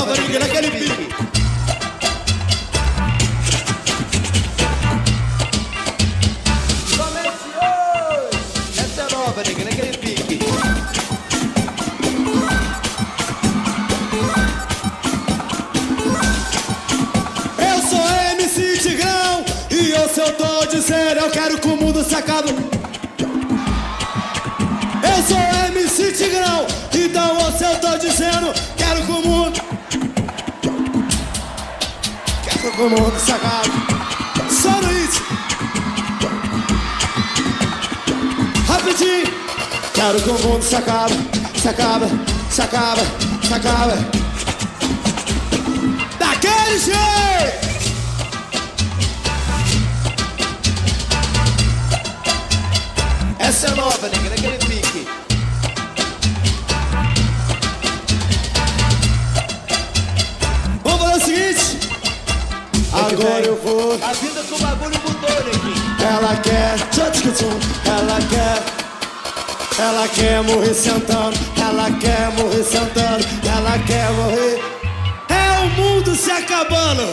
nova, ninguém naquele pique. Somente hoje. Essa é nova, ninguém naquele pique. Eu sou MC Tigrão e eu, se eu tô dizendo, eu quero que o mundo se acabe. Eu sou MC Tigrão, então você eu tô dizendo, quero que o mundo, quero que o mundo se acabe. Só no hit, rapidinho. Quero que o mundo se acabe, se acabe, se acabe, se acabe. Daquele jeito. Essa é nova, ninguém naquele pique. Vamos fazer o seguinte. Agora eu vou. A vida com o bagulho mudou, neguinho. Ela quer, ela quer morrer sentando, ela quer morrer sentando, ela quer morrer. É o mundo se acabando.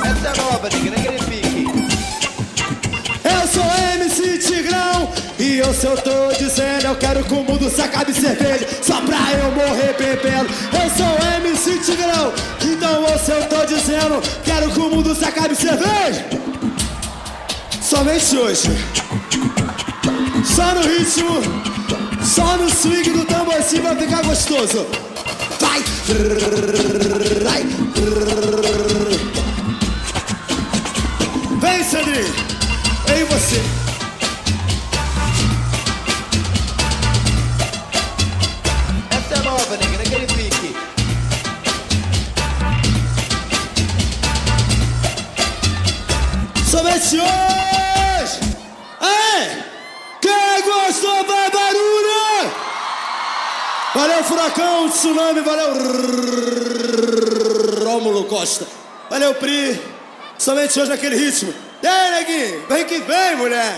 Essa é nova, ninguém naquele pique. Eu sou MC Tigrão e eu, se eu tô dizendo, eu quero que o mundo se acabe cerveja, só pra eu morrer bebendo. Eu sou MC Tigrão, então se eu tô dizendo, quero que o mundo se acabe cerveja. Somente hoje. Só no ritmo, só no swing do tamborzinho vai ficar gostoso. Vai! Vai! Vem, Sandrinho! Vem você! Essa é nova, ninguém naquele pique. Somente hoje! Aê! Quem gostou, vai barulho! Valeu, Furacão, Tsunami, valeu, Rômulo Costa. Valeu, Pri. Somente hoje naquele ritmo. E aí, neguinho? Vem que vem, mulher!